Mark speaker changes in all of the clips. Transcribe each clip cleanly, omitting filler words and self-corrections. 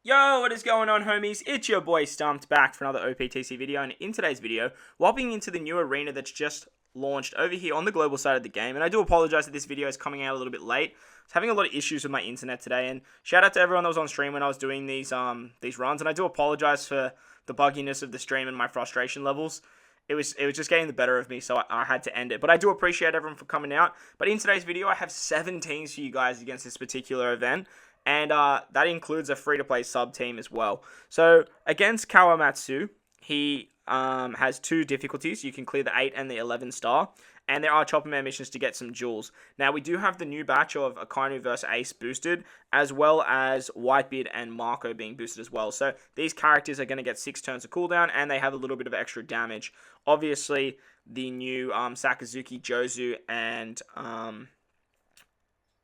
Speaker 1: Yo, what is going on, homies? It's your boy Stumped back for another OPTC video, and in today's video, hopping into the new arena that's just launched over here on the global side of the game. And I do apologize that this video is coming out a little bit late. I was having a lot of issues with my internet today, and shout out to everyone that was on stream when I was doing these runs. And I do apologize for the bugginess of the stream and my frustration levels. It was just getting the better of me, so I had to end it. But I do appreciate everyone for coming out. But in today's video, I have 7 teams for you guys against this particular event. And that includes a free-to-play sub-team as well. So, against KAWAMATSU, he has 2 difficulties. You can clear the 8 and the 11 star. And there are Chopper Man missions to get some jewels. Now, we do have the new batch of Akainu vs Ace boosted, as well as Whitebeard and Marco being boosted as well. So, these characters are going to get 6 turns of cooldown, and they have a little bit of extra damage. Obviously, the new Sakazuki, Jozu, and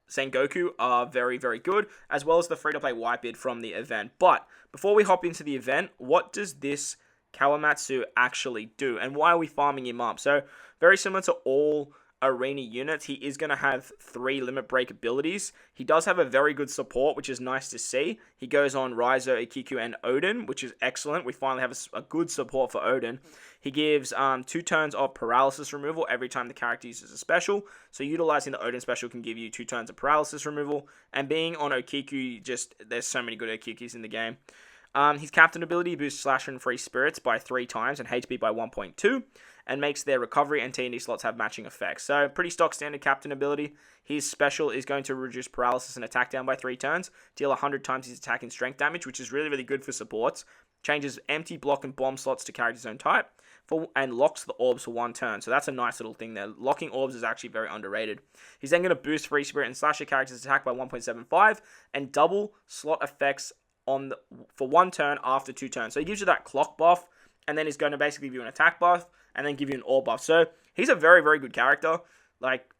Speaker 1: Sengoku are very, very good, as well as the free-to-play Whitebeard from the event. But before we hop into the event, what does this KAWAMATSU actually do, and why are we farming him up? So, very similar to all arena units, he is going to have 3 limit break abilities. He does have a very good support, which is nice to see. He goes on Raizo, Ikiku, and Odin, which is excellent. We finally have a good support for Odin. He gives 2 turns of paralysis removal every time the character uses a special. So utilizing the Odin special can give you 2 turns of paralysis removal. And being on Okiku, there's so many good Okikus in the game. His captain ability boosts Slasher and Free Spirits by 3 times and HP by 1.2. And makes their recovery and TND slots have matching effects. So, pretty stock standard captain ability. His special is going to reduce paralysis and attack down by 3 turns. Deal 100 times his attack and strength damage, which is really, really good for supports. Changes empty block and bomb slots to character's own type. And locks the orbs for 1 turn. So, that's a nice little thing there. Locking orbs is actually very underrated. He's then going to boost Free Spirit and Slasher character's attack by 1.75. And double slot effects for 1 turn after 2 turns. So, he gives you that clock buff. And then he's going to basically give you an attack buff. And then give you an orb buff. So, he's a very, very good character. Like,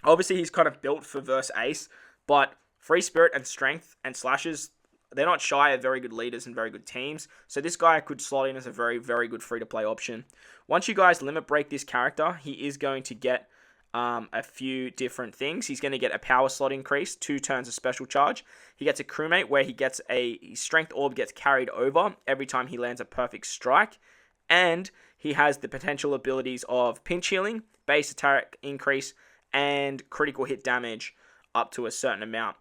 Speaker 1: obviously, he's kind of built for verse Ace. But Free Spirit and Strength and Slashes, they're not shy of very good leaders and very good teams. So, this guy could slot in as a very, very good free-to-play option. Once you guys limit break this character, he is going to get a few different things. He's going to get a power slot increase, 2 turns of special charge. He gets a crewmate where he gets a strength orb gets carried over every time he lands a perfect strike. And he has the potential abilities of pinch healing, base attack increase, and critical hit damage up to a certain amount.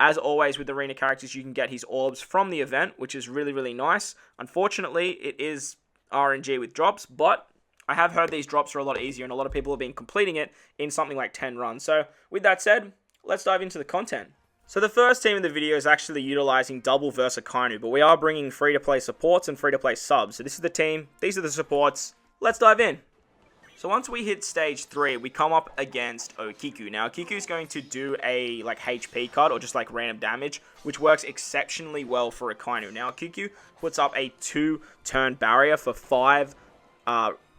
Speaker 1: As always with arena characters, you can get his orbs from the event, which is really, really nice. Unfortunately, it is RNG with drops, but I have heard these drops are a lot easier, and a lot of people have been completing it in something like 10 runs. So, with that said, let's dive into the content. So the first team in the video is actually utilizing double versus Akainu, but we are bringing free-to-play supports and free-to-play subs. So this is the team, these are the supports. Let's dive in. So once we hit stage 3, we come up against Okiku. Now Okiku is going to do a HP cut or just random damage, which works exceptionally well for Akainu. Now Okiku puts up a 2-turn barrier for 5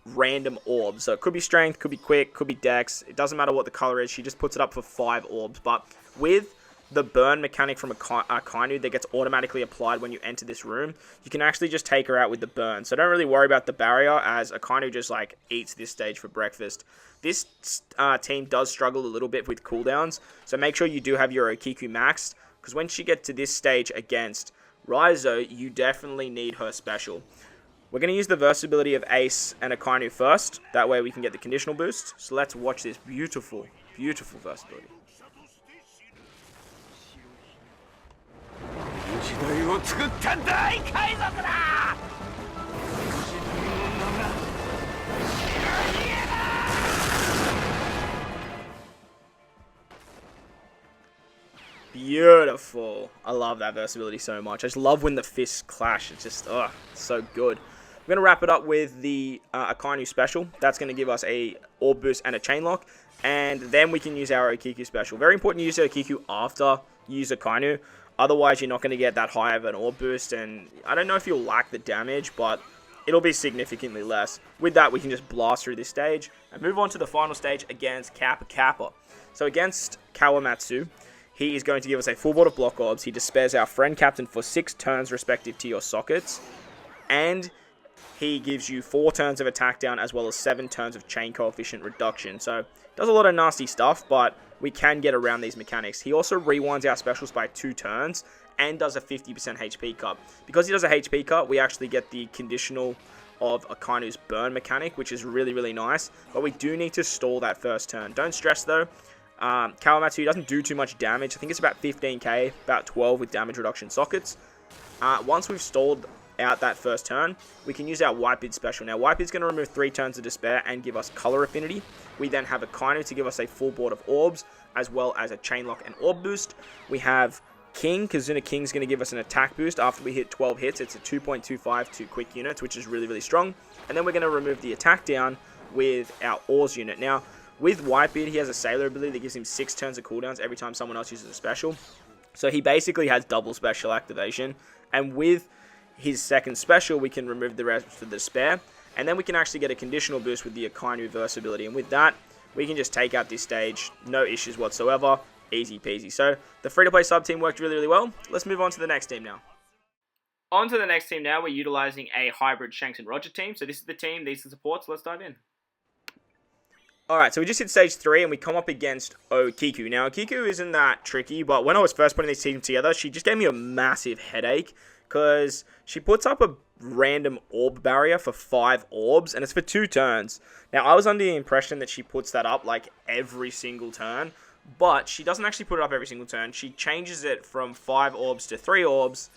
Speaker 1: random orbs. So it could be strength, could be quick, could be dex. It doesn't matter what the color is. She just puts it up for 5 orbs. But with the burn mechanic from Akainu that gets automatically applied when you enter this room, you can actually just take her out with the burn. So don't really worry about the barrier, as Akainu just eats this stage for breakfast. This team does struggle a little bit with cooldowns, so make sure you do have your Okiku maxed, because when she gets to this stage against Raizo, you definitely need her special. We're going to use the versatility of Ace and Akainu first, that way we can get the conditional boost. So let's watch this beautiful, beautiful versatility. Beautiful. I love that versatility so much. I just love when the fists clash. It's just, so good. We're going to wrap it up with the Akainu special. That's going to give us a orb boost and a chain lock. And then we can use our Okiku special. Very important to use Okiku after you use Akainu. Otherwise, you're not going to get that high of an orb boost. And I don't know if you'll lack the damage, but it'll be significantly less. With that, we can just blast through this stage and move on to the final stage against Kappa. So against KAWAMATSU, he is going to give us a full board of block orbs. He despairs our friend captain for 6 turns respective to your sockets. And he gives you 4 turns of attack down as well as 7 turns of chain coefficient reduction. So does a lot of nasty stuff, but we can get around these mechanics. He also rewinds our specials by 2 turns and does a 50% HP cut. Because he does a HP cut, we actually get the conditional of Akainu's burn mechanic, which is really, really nice. But we do need to stall that first turn. Don't stress though. Kawamatsu doesn't do too much damage. I think it's about 15k, about 12 with damage reduction sockets. Once we've stalled out that first turn, we can use our White Bid special. Now, White Bid's going to remove 3 turns of despair and give us color affinity. We then have Akainu to give us a full board of orbs, as well as a chain lock and orb boost. We have King, Kazuna King's going to give us an attack boost after we hit 12 hits. It's a 2.25 to quick units, which is really, really strong. And then we're going to remove the attack down with our Ores unit. Now, with Whitebeard, he has a Sailor ability that gives him 6 turns of cooldowns every time someone else uses a special. So he basically has double special activation. And with his second special, we can remove the rest of the despair. And then we can actually get a conditional boost with the Akainu verse ability. And with that, we can just take out this stage. No issues whatsoever. Easy peasy. So the free-to-play sub team worked really, really well. Let's move on to the next team now. On to the next team now. We're utilizing a hybrid Shanks and Roger team. So this is the team. These are the supports. Let's dive in. Alright, so we just hit stage 3 and we come up against Okiku. Now, Okiku isn't that tricky, but when I was first putting this team together, she just gave me a massive headache because she puts up a random orb barrier for 5 orbs, and it's for 2 turns. Now, I was under the impression that she puts that up like every single turn, but she doesn't actually put it up every single turn. She changes it from 5 orbs to 3 orbs,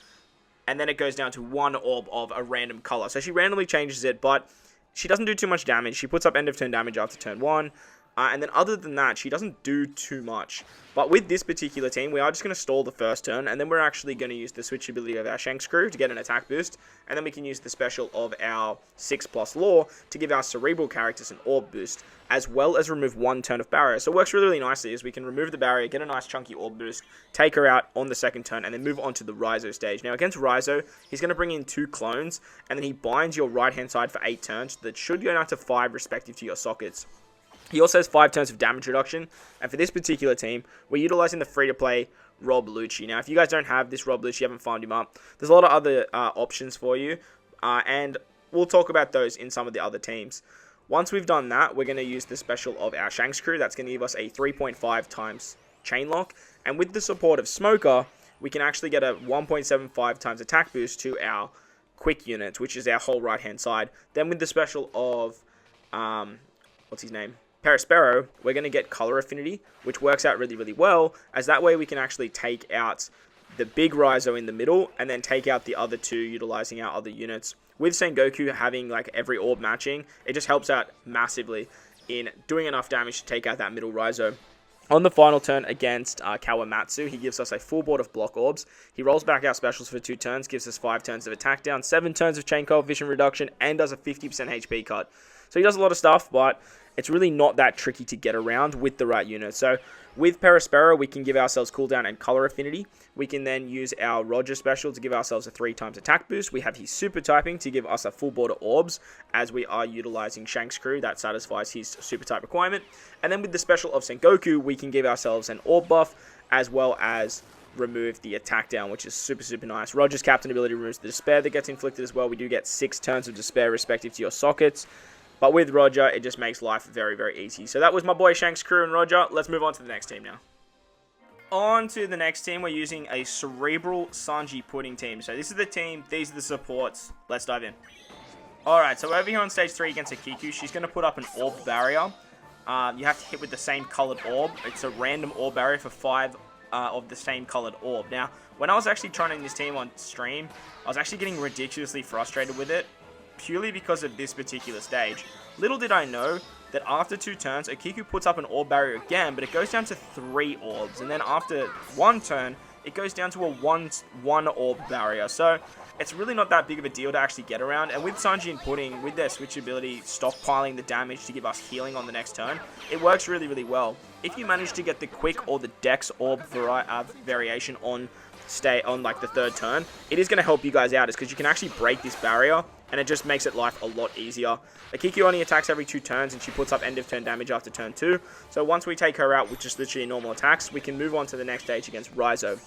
Speaker 1: and then it goes down to 1 orb of a random color. So she randomly changes it, but she doesn't do too much damage. She puts up end of turn damage after turn 1. And then other than that, she doesn't do too much. But with this particular team, we are just going to stall the first turn. And then we're actually going to use the switch ability of our Shanks crew to get an attack boost. And then we can use the special of our 6+ lore to give our cerebral characters an orb boost, as well as remove 1 turn of barrier. So it works really, really nicely as we can remove the barrier, get a nice chunky orb boost, take her out on the second turn, and then move on to the Raizo stage. Now against Raizo, he's going to bring in 2 clones, and then he binds your right hand side for 8 turns. That should go down to 5 respective to your sockets. He also has 5 turns of damage reduction, and for this particular team, we're utilizing the free-to-play Rob Lucci. Now, if you guys don't have this Rob Lucci, you haven't farmed him up, there's a lot of other options for you, and we'll talk about those in some of the other teams. Once we've done that, we're going to use the special of our Shanks crew. That's going to give us a 3.5 times chain lock, and with the support of Smoker, we can actually get a 1.75 times attack boost to our quick units, which is our whole right-hand side. Then with the special of, what's his name? Perispero, we're going to get color affinity, which works out really, really well, as that way we can actually take out the big Raizo in the middle, and then take out the other 2 utilizing our other units. With Sengoku having like every orb matching, it just helps out massively in doing enough damage to take out that middle Raizo. On the final turn against Kawamatsu, he gives us a full board of block orbs. He rolls back our specials for 2 turns, gives us 5 turns of attack down, 7 turns of chain coefficient reduction, and does a 50% HP cut. So he does a lot of stuff, but it's really not that tricky to get around with the right unit. So with Perispero, we can give ourselves cooldown and color affinity. We can then use our Roger special to give ourselves a 3 times attack boost. We have his super typing to give us a full board of orbs, as we are utilizing Shanks crew. That satisfies his super type requirement. And then with the special of Sengoku, we can give ourselves an orb buff, as well as remove the attack down, which is super, super nice. Roger's captain ability removes the despair that gets inflicted as well. We do get 6 turns of despair respective to your sockets. But with Roger, it just makes life very, very easy. So that was my boy Shanks crew and Roger. Let's move on to the next team now. On to the next team, we're using a Cerebral Sanji Pudding team. So this is the team, these are the supports. Let's dive in. Alright, so over here on stage 3 against Akiku, she's going to put up an orb barrier. You have to hit with the same colored orb. It's a random orb barrier for 5 of the same colored orb. Now, when I was actually trying this team on stream, I was actually getting ridiculously frustrated with it, purely because of this particular stage. Little did I know that after 2 turns, Akiku puts up an orb barrier again, but it goes down to 3 orbs, and then after 1 turn, it goes down to a 1 orb barrier. So it's really not that big of a deal to actually get around, and with Sanji and Pudding, with their switch ability, stockpiling the damage to give us healing on the next turn, it works really, really well. If you manage to get the quick or the dex orb variation on like the 3rd turn, it is going to help you guys out, is because you can actually break this barrier, and it just makes it life a lot easier. Akiku only attacks every 2 turns, and she puts up end of turn damage after turn 2. So once we take her out with just literally normal attacks, we can move on to the next stage against Raizo.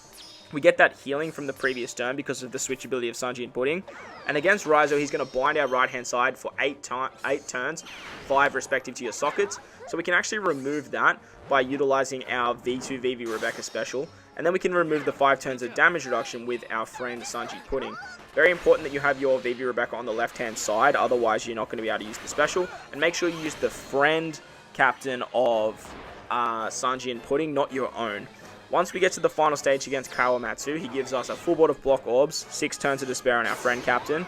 Speaker 1: We get that healing from the previous turn because of the switch ability of Sanji and Pudding. And against Raizo, he's going to bind our right hand side for 8 turns, 5 respective to your sockets. So we can actually remove that by utilizing our V2 Vivi Rebecca special. And then we can remove the 5 turns of damage reduction with our friend Sanji Pudding. Very important that you have your Vivi Rebecca on the left-hand side, otherwise you're not going to be able to use the special. And make sure you use the friend captain of Sanji and Pudding, not your own. Once we get to the final stage against Kawamatsu, he gives us a full board of block orbs, 6 turns of despair on our friend captain,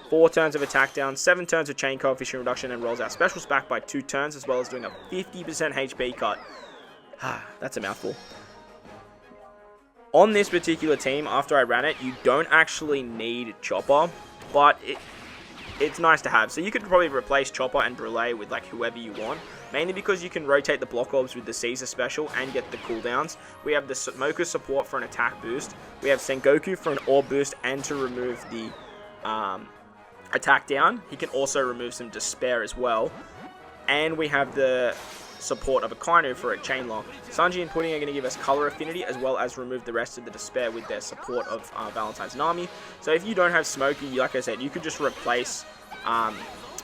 Speaker 1: 4 turns of attack down, 7 turns of chain coefficient reduction, and rolls our specials back by 2 turns, as well as doing a 50% HP cut. That's a mouthful. On this particular team, after I ran it, you don't actually need Chopper, but it's nice to have. So you could probably replace Chopper and Brûlé with like whoever you want, mainly because you can rotate the block orbs with the Caesar special and get the cooldowns. We have the Smoker support for an attack boost. We have Sengoku for an orb boost and to remove the attack down. He can also remove some despair as well. And we have the support of Akainu for a chain lock. Sanji and Pudding are going to give us color affinity as well as remove the rest of the despair with their support of Valentine's Nami. So if you don't have Smokey, like I said, you could just replace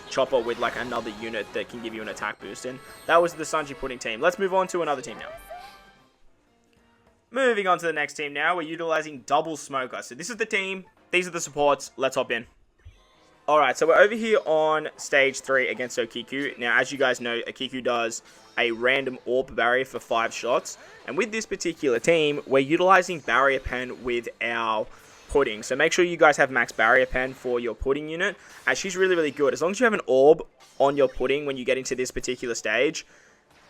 Speaker 1: Chopper with like another unit that can give you an attack boost. And that was the Sanji Pudding team. Let's move on to another team now. Moving on to the next team now, we're utilizing double Smoker. So this is the team, these are the supports, let's hop in. Alright, so we're over here on stage 3 against Okiku. Now, as you guys know, Okiku does a random orb barrier for 5 shots. And with this particular team, we're utilizing barrier pen with our Pudding. So make sure you guys have max barrier pen for your Pudding unit, as she's really, really good. As long as you have an orb on your Pudding when you get into this particular stage,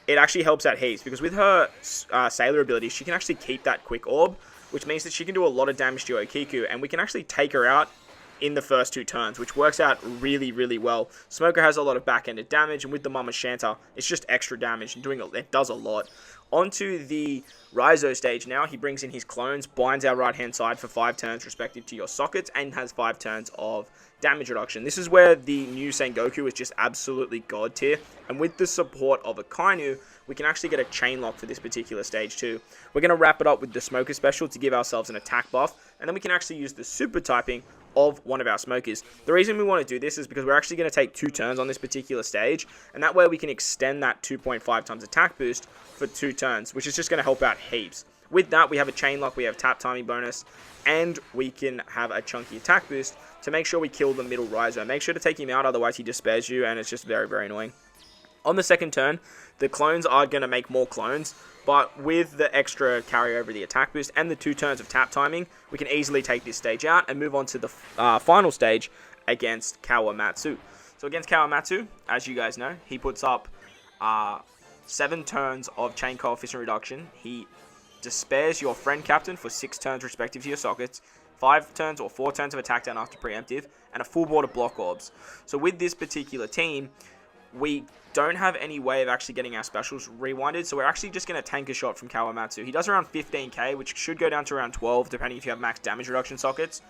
Speaker 1: it actually helps out heaps. Because with her Sailor ability, she can actually keep that quick orb, which means that she can do a lot of damage to Okiku. And we can actually take her out in the first 2 turns, which works out really, really well. Smoker has a lot of back-ended damage, and with the Mama Shanta, it's just extra damage, and it does a lot. Onto the Raizo stage now, he brings in his clones, binds our right-hand side for 5 turns respective to your sockets, and has 5 turns of damage reduction. This is where the new Sengoku is just absolutely god tier, and with the support of Akainu, we can actually get a chain lock for this particular stage too. We're going to wrap it up with the Smoker special to give ourselves an attack buff, and then we can actually use the super typing of one of our Smokers. The reason we want to do this is because we're actually going to take 2 turns on this particular stage, and that way we can extend that 2.5 times attack boost for 2 turns, which is just going to help out heaps. With that, we have a chain lock, we have tap timing bonus, and we can have a chunky attack boost to make sure we kill the middle Raizo. Make sure to take him out, otherwise he despairs you, and it's just very, very annoying. On the second turn, the clones are going to make more clones, but with the extra carry over the attack boost and the 2 turns of tap timing, we can easily take this stage out and move on to the final stage against Kawamatsu. So against Kawamatsu, as you guys know, he puts up 7 turns of chain coefficient reduction. He despairs your friend captain for 6 turns respective to your sockets, 5 turns or 4 turns of attack down after preemptive, and a full board of block orbs. So with this particular team, we don't have any way of actually getting our specials rewinded, so we're actually just going to tank a shot from Kawamatsu. He does around 15k, which should go down to around 12, depending if you have max damage reduction sockets.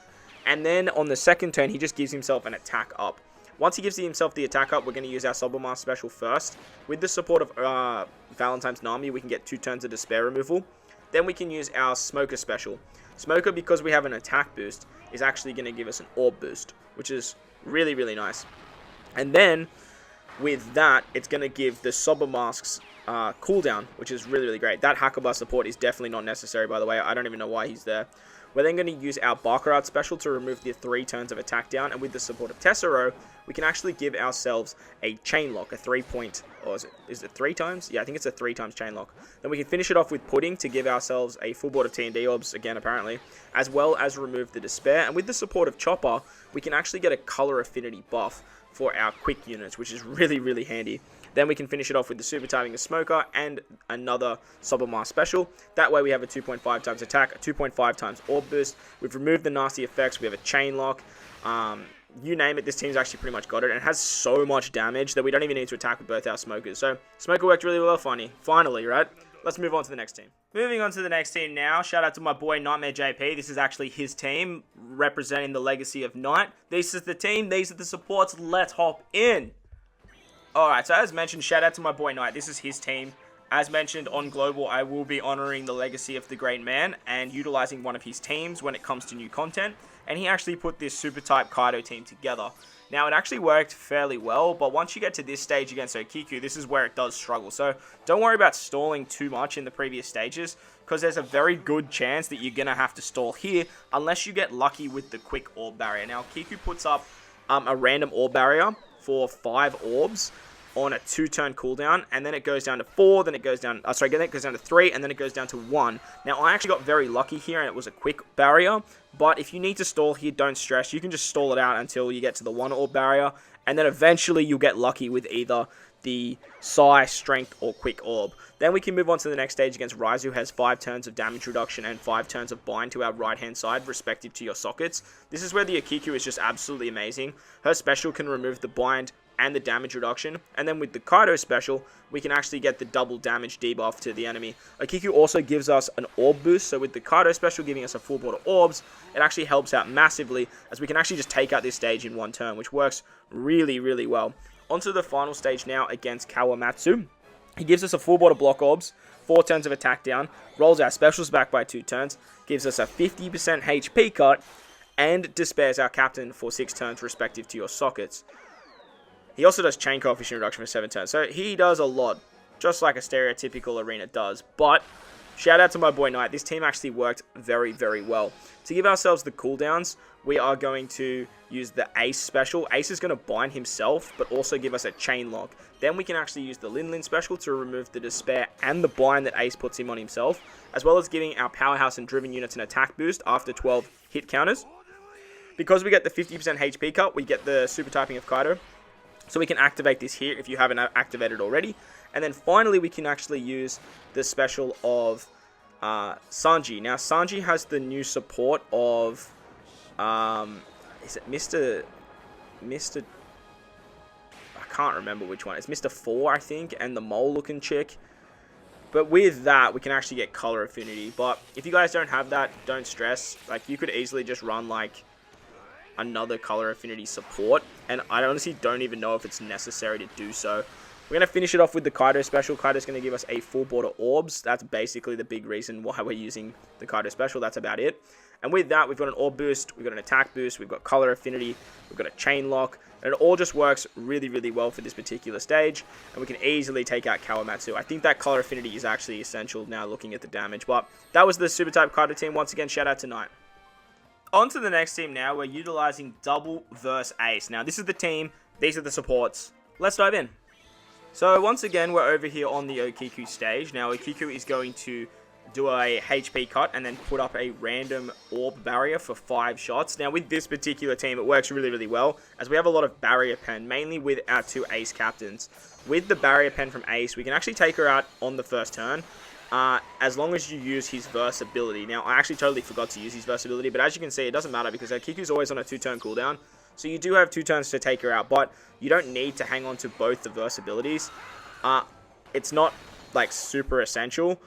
Speaker 1: And then on the second turn, he just gives himself an attack up. Once he gives himself the attack up, we're going to use our Sublimask special first. With the support of Valentine's Nami, we can get 2 turns of despair removal. Then we can use our Smoker special. Smoker, because we have an attack boost, is actually going to give us an orb boost, which is really, really nice. And then with that, it's going to give the Sublimask's cooldown, which is really, really great. That Hakuba support is definitely not necessary, by the way. I don't even know why he's there. We're then going to use our Baccarat special to remove the 3 turns of attack down, and with the support of Tessero, we can actually give ourselves a chain lock, a 3-point, or is it 3 times? Yeah, I think it's a 3 times chain lock. Then we can finish it off with Pudding to give ourselves a full board of T&D orbs, again apparently, as well as remove the despair, and with the support of Chopper, we can actually get a color affinity buff for our quick units, which is really, really handy. Then we can finish it off with the super timing of Smoker and another Sublimask special. That way we have a 2.5 times attack, a 2.5 times orb boost. We've removed the nasty effects. We have a chain lock. You name it, this team's actually pretty much got it. And it has so much damage that we don't even need to attack with both our Smokers. So Smoker worked really well, finally, right? Let's move on to the next team. Moving on to the next team now. Shout out to my boy Nightmare JP. This is actually his team, representing the legacy of Night. This is the team. These are the supports. Let's hop in. Alright, so as mentioned, shout out to my boy Knight. This is his team. As mentioned on Global, I will be honoring the legacy of the great man and utilizing one of his teams when it comes to new content. and he actually put this super type Kaido team together. Now, it actually worked fairly well, but once you get to this stage against Okiku, this is where it does struggle. So, don't worry about stalling too much in the previous stages, because there's a very good chance that you're going to have to stall here, unless you get lucky with the quick orb barrier. Now, Kiku puts up a random orb barrier for 5 orbs on a 2-turn cooldown, and then it goes down to 4, then it goes down, then it goes down to 3, and then it goes down to 1. Now, I actually got very lucky here, and it was a quick barrier, but if you need to stall here, don't stress. You can just stall it out until you get to the 1 orb barrier, and then eventually you'll get lucky with either the Psi, Strength, or Quick Orb. Then we can move on to the next stage against Raizu, who has 5 turns of damage reduction and 5 turns of bind to our right-hand side, respective to your sockets. This is where the Okiku is just absolutely amazing. Her special can remove the bind and the damage reduction, and then with the Kaido special, we can actually get the double damage debuff to the enemy. Okiku also gives us an orb boost, so with the Kaido special giving us a full board of orbs, it actually helps out massively, as we can actually just take out this stage in 1 turn, which works really, really well. Onto the final stage now against Kawamatsu. He gives us a full board of block orbs, 4 turns of attack down, rolls our specials back by 2 turns, gives us a 50% HP cut, and despairs our captain for 6 turns respective to your sockets. He also does chain coefficient reduction for 7 turns, so he does a lot, just like a stereotypical arena does. But shout out to my boy Knight, this team actually worked very, very well. To give ourselves the cooldowns, we are going to use the Ace special. Ace is going to bind himself, but also give us a chain lock. Then we can actually use the Lin Lin special to remove the despair and the bind that Ace puts him on himself, as well as giving our powerhouse and driven units an attack boost after 12 hit counters. Because we get the 50% HP cut, we get the super typing of Kaido. So we can activate this here if you haven't activated already. And then finally we can actually use the special of Sanji. Now Sanji has the new support of, is it Mr. I can't remember which one. It's Mr. 4, I think, and the mole looking chick. But with that, we can actually get color affinity. But if you guys don't have that, don't stress. Like, you could easily just run like another color affinity support, and I honestly don't even know if it's necessary to do so. We're going to finish it off with the Kaido special. Kaido's going to give us a full board of orbs. That's basically the big reason why we're using the Kaido special. That's about it. And with that, we've got an orb boost, we've got an attack boost, we've got color affinity, we've got a chain lock, and it all just works really, really well for this particular stage, and we can easily take out Kawamatsu. I think that color affinity is actually essential now looking at the damage, but that was the super type Kaido team. Once again, shout out to Knight. On to the next team now. We're utilizing Double vs Ace. Now, this is the team. These are the supports. Let's dive in. So, once again, we're over here on the Okiku stage. Now, Okiku is going to do a HP cut and then put up a random orb barrier for 5 shots. Now, with this particular team, it works really, really well, as we have a lot of barrier pen, mainly with our 2 Ace captains. With the barrier pen from Ace, we can actually take her out on the first turn, as long as you use his versatility. Now, I actually totally forgot to use his versatility, but as you can see, it doesn't matter because Kiku's always on a 2-turn cooldown. So you do have 2 turns to take her out, but you don't need to hang on to both the versabilities. It's not, like, super essential,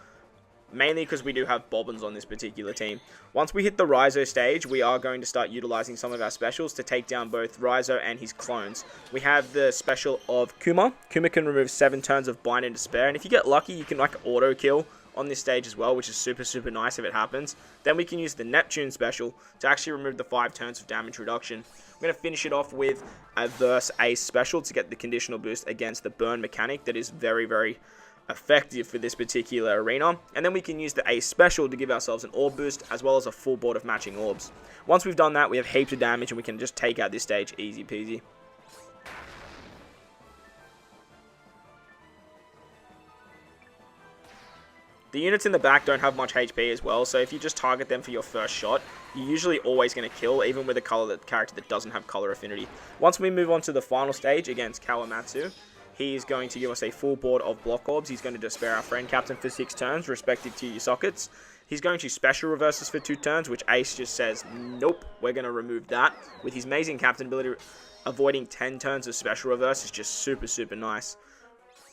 Speaker 1: mainly because we do have bobbins on this particular team. Once we hit the Raizo stage, we are going to start utilizing some of our specials to take down both Raizo and his clones. We have the special of Kuma. Kuma can remove 7 turns of Bind and Despair, and if you get lucky, you can like auto kill on this stage as well, which is super, super nice if it happens. Then we can use the Neptune special to actually remove the 5 turns of damage reduction. I'm going to finish it off with a Verse Ace special to get the conditional boost against the burn mechanic that is very, very effective for this particular arena. And then we can use the Ace special to give ourselves an orb boost as well as a full board of matching orbs. Once we've done that, we have heaps of damage and we can just take out this stage easy peasy. The units in the back don't have much HP as well, so if you just target them for your first shot, you're usually always going to kill, even with a character that doesn't have color affinity. Once we move on to the final stage against Kawamatsu, he is going to give us a full board of block orbs. He's going to despair our friend captain for 6 turns, respective to your sockets. He's going to special reverses for 2 turns, which Ace just says, nope, we're going to remove that. With his amazing captain ability, avoiding 10 turns of special reverse is just super, super nice.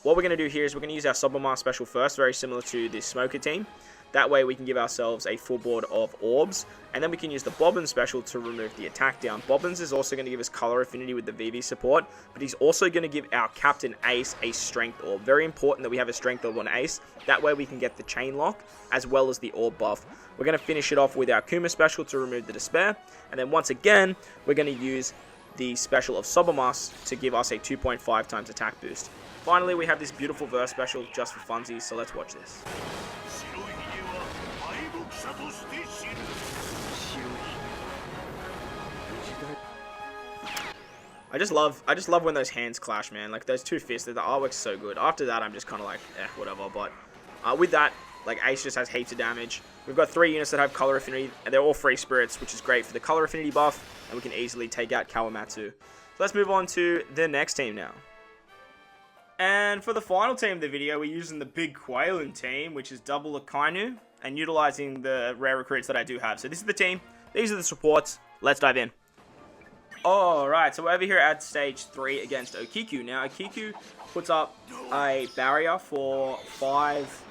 Speaker 1: What we're going to do here is we're going to use our Sublimar special first, very similar to the Smoker team. That way we can give ourselves a full board of orbs, and then we can use the Bobbin special to remove the attack down. Bobbins is also going to give us color affinity with the VV support, but he's also going to give our Captain Ace a strength orb. Very important that we have a strength orb on Ace. That way we can get the chain lock as well as the orb buff. We're going to finish it off with our Kuma special to remove the despair, and then once again we're going to use the special of Sobamas to give us a 2.5 times attack boost. Finally, we have this beautiful verse special just for funsies, so let's watch this. I just love when those hands clash, man. Like those two fists, the artwork's so good. After that, I'm just kind of like, whatever. But with that, like Ace just has heaps of damage. We've got 3 units that have color affinity, and they're all free spirits, which is great for the color affinity buff, and we can easily take out Kawamatsu. So let's move on to the next team now. And for the final team of the video, we're using the Big Quailing team, which is double Akainu, and utilizing the rare recruits that I do have. So this is the team. These are the supports. Let's dive in. Alright, so we're over here at stage 3 against Okiku. Now, Okiku puts up a barrier for 5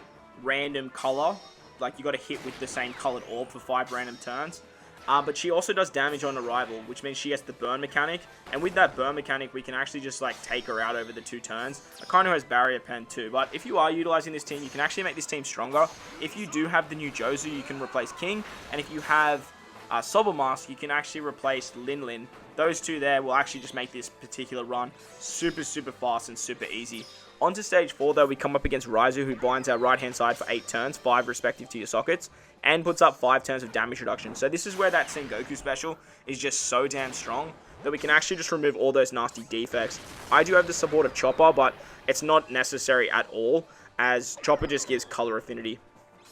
Speaker 1: random color. Like, you got to hit with the same colored orb for 5 random turns. But she also does damage on arrival, which means she has the burn mechanic. And with that burn mechanic, we can actually just, like, take her out over the 2 turns. Akainu has barrier pen too. But if you are utilizing this team, you can actually make this team stronger. If you do have the new Jozu, you can replace King. And if you have Sobamas, you can actually replace Lin. Those 2 there will actually just make this particular run super fast and super easy. On to stage 4 though, we come up against Raizu, who binds our right hand side for 8 turns, 5 respective to your sockets, and puts up 5 turns of damage reduction. So this is where that Sengoku special is just so damn strong that we can actually just remove all those nasty defects. I do have the support of Chopper, but it's not necessary at all, as Chopper just gives color affinity.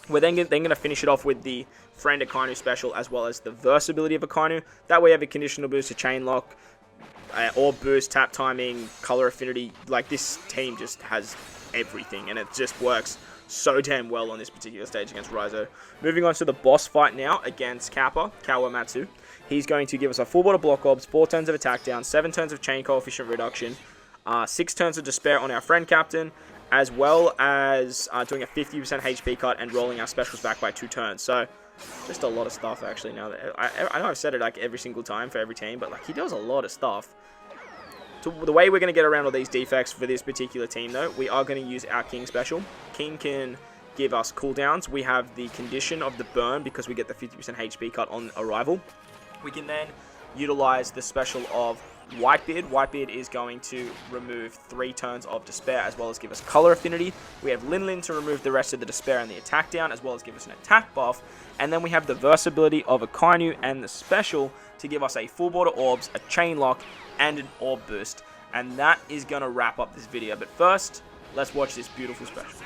Speaker 1: We're then going to finish it off with the Friend Akainu special, as well as the versatility of Akainu. That way you have a conditional boost to chain lock, orb boost, tap timing, color affinity. Like, this team just has everything, and it just works so damn well on this particular stage against Raizu. Moving on to the boss fight now against Kappa, Kawamatsu. He's going to give us a full board of block orbs, 4 turns of attack down, 7 turns of chain coefficient reduction, 6 turns of despair on our friend captain, as well as doing a 50% HP cut and rolling our specials back by 2 turns. So, just a lot of stuff actually. Now that I know I've said it like every single time for every team, but like he does a lot of stuff. So the way we're going to get around all these defects for this particular team though, we are going to use our King special. King can give us cooldowns. We have the condition of the burn because we get the 50% HP cut on arrival. We can then utilize the special of Whitebeard. Whitebeard is going to remove 3 turns of despair, as well as give us color affinity. We have Lin to remove the rest of the despair and the attack down, as well as give us an attack buff. And then we have the versatility of Akainu and the special to give us a full board of orbs, a chain lock, and an orb boost. And that is going to wrap up this video. But first, let's watch this beautiful special.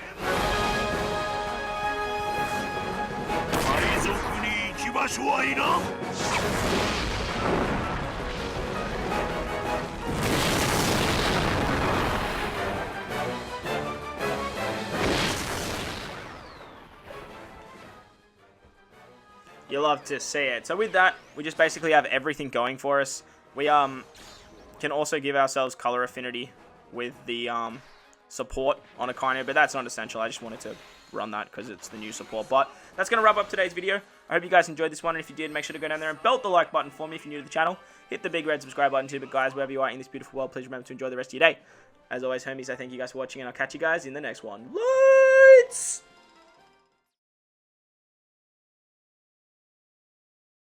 Speaker 1: You love to see it. So with that, we just basically have everything going for us. We can also give ourselves color affinity with the support on Akainu, but that's not essential. I just wanted to run that because it's the new support. But that's going to wrap up today's video. I hope you guys enjoyed this one, and if you did, make sure to go down there and belt the like button for me if you're new to the channel. Hit the big red subscribe button too, but guys, wherever you are in this beautiful world, please remember to enjoy the rest of your day. As always, homies, I thank you guys for watching, and I'll catch you guys in the next one. Lights!